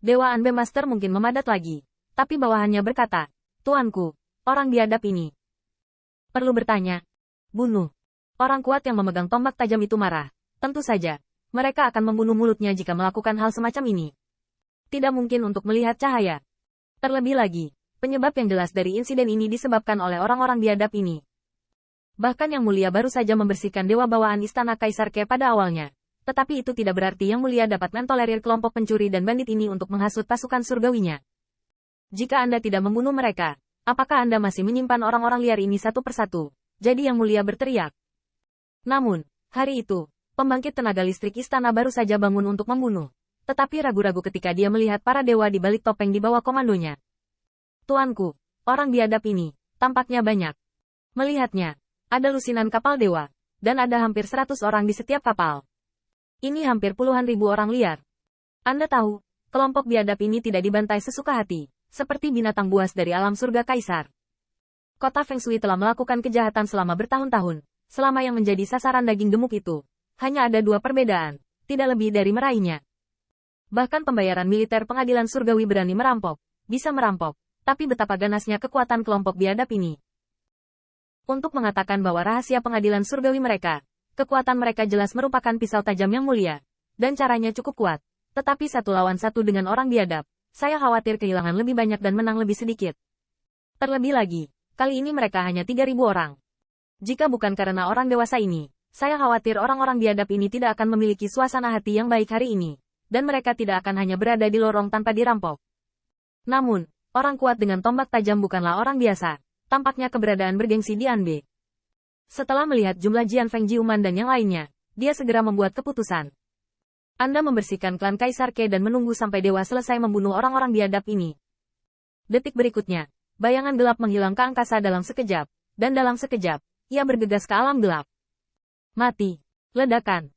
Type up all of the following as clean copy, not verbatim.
Dewa Anbe Master mungkin memadat lagi. Tapi bawahannya berkata, Tuanku, orang biadab ini. Perlu bertanya. Bunuh. Orang kuat yang memegang tombak tajam itu marah. Tentu saja, mereka akan membunuh mulutnya jika melakukan hal semacam ini. Tidak mungkin untuk melihat cahaya. Terlebih lagi, penyebab yang jelas dari insiden ini disebabkan oleh orang-orang biadab ini. Bahkan Yang Mulia baru saja membersihkan dewa bawaan Istana Kaisar Ke pada awalnya. Tetapi itu tidak berarti Yang Mulia dapat mentolerir kelompok pencuri dan bandit ini untuk menghasut pasukan surgawinya. Jika Anda tidak membunuh mereka, apakah Anda masih menyimpan orang-orang liar ini satu persatu? Jadi Yang Mulia berteriak. Namun, hari itu, pembangkit tenaga listrik istana baru saja bangun untuk membunuh. Tetapi ragu-ragu ketika dia melihat para dewa di balik topeng di bawah komandonya. Tuanku, orang biadab ini, tampaknya banyak. Melihatnya, ada lusinan kapal dewa, dan ada hampir 100 orang di setiap kapal. Ini hampir puluhan ribu orang liar. Anda tahu, kelompok biadab ini tidak dibantai sesuka hati, seperti binatang buas dari alam surga kaisar. Kota Feng Shui telah melakukan kejahatan selama bertahun-tahun, selama yang menjadi sasaran daging gemuk itu. Hanya ada dua perbedaan, tidak lebih dari meraihnya. Bahkan pembayaran militer pengadilan surgawi berani merampok, bisa merampok, tapi betapa ganasnya kekuatan kelompok biadab ini. Untuk mengatakan bahwa rahasia pengadilan surgawi mereka, kekuatan mereka jelas merupakan pisau tajam yang mulia, dan caranya cukup kuat. Tetapi satu lawan satu dengan orang biadab, saya khawatir kehilangan lebih banyak dan menang lebih sedikit. Terlebih lagi, kali ini mereka hanya 3.000 orang. Jika bukan karena orang dewasa ini, saya khawatir orang-orang biadab ini tidak akan memiliki suasana hati yang baik hari ini, dan mereka tidak akan hanya berada di lorong tanpa dirampok. Namun, orang kuat dengan tombak tajam bukanlah orang biasa, tampaknya keberadaan bergengsi di Anbe. Setelah melihat jumlah Jian Feng Jiuman dan yang lainnya, dia segera membuat keputusan. Anda membersihkan klan Kaisar Ke dan menunggu sampai dewa selesai membunuh orang-orang biadab ini. Detik berikutnya, bayangan gelap menghilang ke angkasa dalam sekejap, dan dalam sekejap, ia bergegas ke alam gelap. Mati. Ledakan.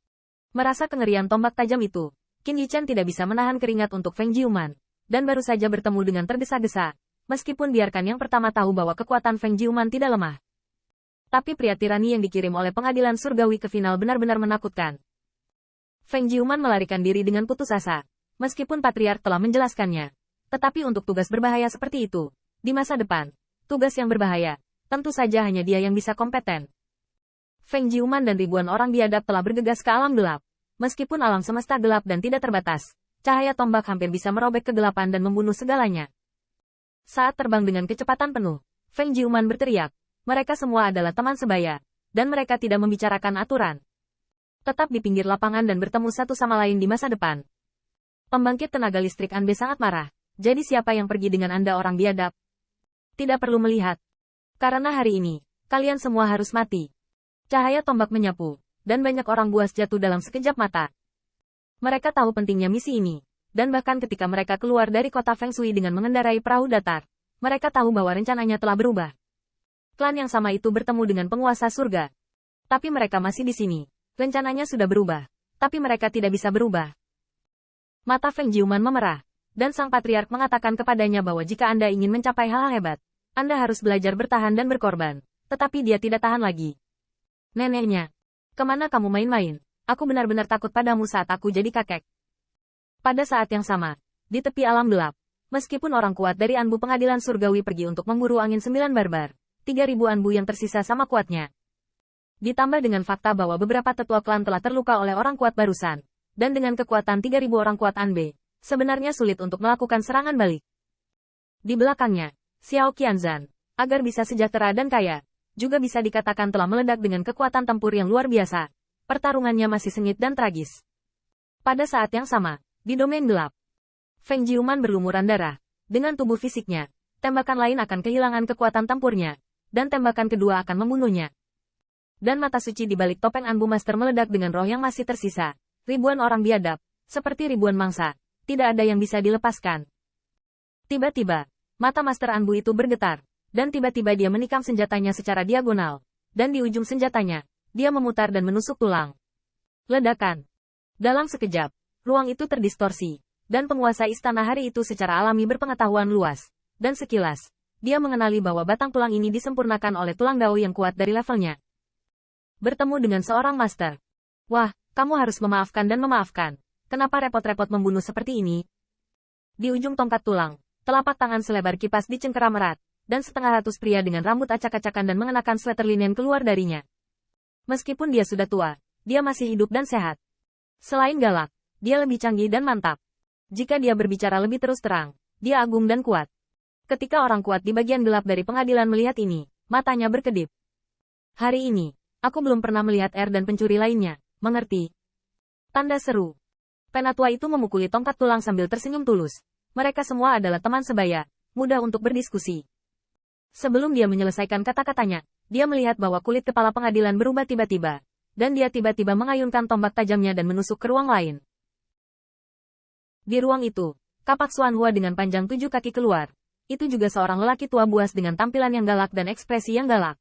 Merasa kengerian tombak tajam itu, Qin Yichen tidak bisa menahan keringat untuk Feng Jiuman, dan baru saja bertemu dengan tergesa-gesa, meskipun biarkan yang pertama tahu bahwa kekuatan Feng Jiuman tidak lemah. Tapi pria tirani yang dikirim oleh pengadilan surgawi ke final benar-benar menakutkan. Feng Jiuman melarikan diri dengan putus asa, meskipun patriark telah menjelaskannya. Tetapi untuk tugas berbahaya seperti itu, di masa depan, tugas yang berbahaya, tentu saja hanya dia yang bisa kompeten. Feng Jiuman dan ribuan orang biadab telah bergegas ke alam gelap. Meskipun alam semesta gelap dan tidak terbatas, cahaya tombak hampir bisa merobek kegelapan dan membunuh segalanya. Saat terbang dengan kecepatan penuh, Feng Jiuman berteriak, mereka semua adalah teman sebaya, dan mereka tidak membicarakan aturan. Tetap di pinggir lapangan dan bertemu satu sama lain di masa depan. Pembangkit tenaga listrik Anbe sangat marah. Jadi siapa yang pergi dengan Anda orang biadab? Tidak perlu melihat. Karena hari ini, kalian semua harus mati. Cahaya tombak menyapu, dan banyak orang buas jatuh dalam sekejap mata. Mereka tahu pentingnya misi ini, dan bahkan ketika mereka keluar dari kota Feng Shui dengan mengendarai perahu datar, mereka tahu bahwa rencananya telah berubah. Klan yang sama itu bertemu dengan penguasa surga. Tapi mereka masih di sini. Rencananya sudah berubah. Tapi mereka tidak bisa berubah. Mata Feng Jiuman memerah. Dan sang patriark mengatakan kepadanya bahwa jika Anda ingin mencapai hal hebat, Anda harus belajar bertahan dan berkorban. Tetapi dia tidak tahan lagi. Neneknya. Kemana kamu main-main? Aku benar-benar takut padamu saat aku jadi kakek. Pada saat yang sama, di tepi alam gelap, meskipun orang kuat dari Anbu pengadilan surgawi pergi untuk memburu angin 9 barbar, 3.000 Anbu yang tersisa sama kuatnya. Ditambah dengan fakta bahwa beberapa tetua klan telah terluka oleh orang kuat barusan, dan dengan kekuatan 3.000 orang kuat Anbe, sebenarnya sulit untuk melakukan serangan balik. Di belakangnya, Xiao Qianzan, agar bisa sejahtera dan kaya, juga bisa dikatakan telah meledak dengan kekuatan tempur yang luar biasa. Pertarungannya masih sengit dan tragis. Pada saat yang sama, di domain gelap, Feng Jiuman berlumuran darah. Dengan tubuh fisiknya, tembakan lain akan kehilangan kekuatan tempurnya, dan tembakan kedua akan membunuhnya. Dan mata suci di balik topeng Anbu Master meledak dengan roh yang masih tersisa. Ribuan orang biadab, seperti ribuan mangsa, tidak ada yang bisa dilepaskan. Tiba-tiba, mata Master Anbu itu bergetar, dan tiba-tiba dia menikam senjatanya secara diagonal, dan di ujung senjatanya, dia memutar dan menusuk tulang. Ledakan. Dalam sekejap, ruang itu terdistorsi, dan penguasa istana hari itu secara alami berpengetahuan luas, dan sekilas, dia mengenali bahwa batang tulang ini disempurnakan oleh tulang dao yang kuat dari levelnya. Bertemu dengan seorang master. Wah, kamu harus memaafkan dan memaafkan. Kenapa repot-repot membunuh seperti ini? Di ujung tongkat tulang, telapak tangan selebar kipas dicengkeram erat, dan setengah ratus pria dengan rambut acak-acakan dan mengenakan sweater linen keluar darinya. Meskipun dia sudah tua, dia masih hidup dan sehat. Selain galak, dia lebih canggih dan mantap. Jika dia berbicara lebih terus terang, dia agung dan kuat. Ketika orang kuat di bagian gelap dari pengadilan melihat ini, matanya berkedip. Hari ini, aku belum pernah melihat dan pencuri lainnya, mengerti? Tanda seru. Penatua itu memukuli tongkat tulang sambil tersenyum tulus. Mereka semua adalah teman sebaya, mudah untuk berdiskusi. Sebelum dia menyelesaikan kata-katanya, dia melihat bahwa kulit kepala pengadilan berubah tiba-tiba, dan dia tiba-tiba mengayunkan tombak tajamnya dan menusuk ke ruang lain. Di ruang itu, kapak Xuan Hua dengan panjang 7 kaki keluar. Itu juga seorang lelaki tua buas dengan tampilan yang galak dan ekspresi yang galak.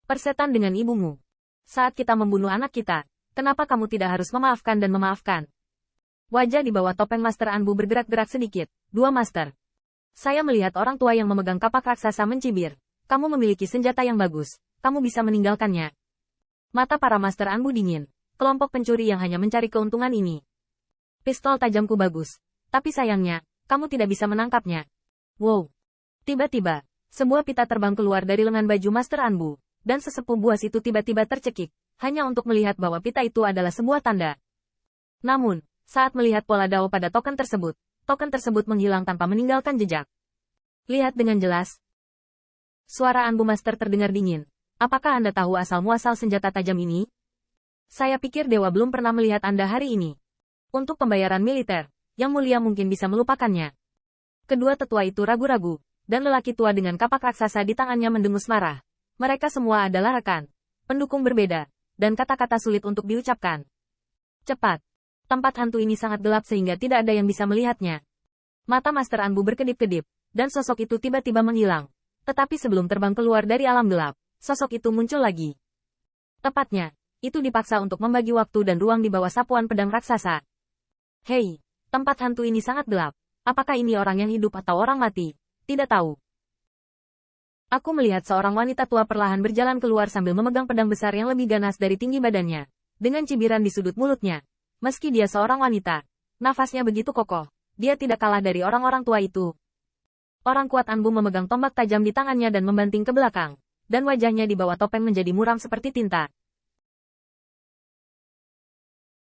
Persetan dengan ibumu. Saat kita membunuh anak kita, kenapa kamu tidak harus memaafkan dan memaafkan? Wajah di bawah topeng Master Anbu bergerak-gerak sedikit. 2 Master. Saya melihat orang tua yang memegang kapak raksasa mencibir. Kamu memiliki senjata yang bagus. Kamu bisa meninggalkannya. Mata para Master Anbu dingin. Kelompok pencuri yang hanya mencari keuntungan ini. Pistol tajamku bagus. Tapi sayangnya, kamu tidak bisa menangkapnya. Wow. Tiba-tiba, sebuah pita terbang keluar dari lengan baju Master Anbu. Dan sesepuh buas itu tiba-tiba tercekik. Hanya untuk melihat bahwa pita itu adalah sebuah tanda. Namun, saat melihat pola dao pada token tersebut menghilang tanpa meninggalkan jejak. Lihat dengan jelas. Suara Anbu Master terdengar dingin. Apakah Anda tahu asal-muasal senjata tajam ini? Saya pikir dewa belum pernah melihat Anda hari ini. Untuk pembayaran militer, yang mulia mungkin bisa melupakannya. Kedua tetua itu ragu-ragu, dan lelaki tua dengan kapak raksasa di tangannya mendengus marah. Mereka semua adalah rekan, pendukung berbeda, dan kata-kata sulit untuk diucapkan. Cepat. Tempat hantu ini sangat gelap sehingga tidak ada yang bisa melihatnya. Mata Master Anbu berkedip-kedip, dan sosok itu tiba-tiba menghilang. Tetapi sebelum terbang keluar dari alam gelap, sosok itu muncul lagi. Tepatnya, itu dipaksa untuk membagi waktu dan ruang di bawah sapuan pedang raksasa. Hei, tempat hantu ini sangat gelap. Apakah ini orang yang hidup atau orang mati? Tidak tahu. Aku melihat seorang wanita tua perlahan berjalan keluar sambil memegang pedang besar yang lebih ganas dari tinggi badannya. Dengan cibiran di sudut mulutnya. Meski dia seorang wanita, nafasnya begitu kokoh, dia tidak kalah dari orang-orang tua itu. Orang kuat Anbu memegang tombak tajam di tangannya dan membanting ke belakang, dan wajahnya di bawah topeng menjadi muram seperti tinta.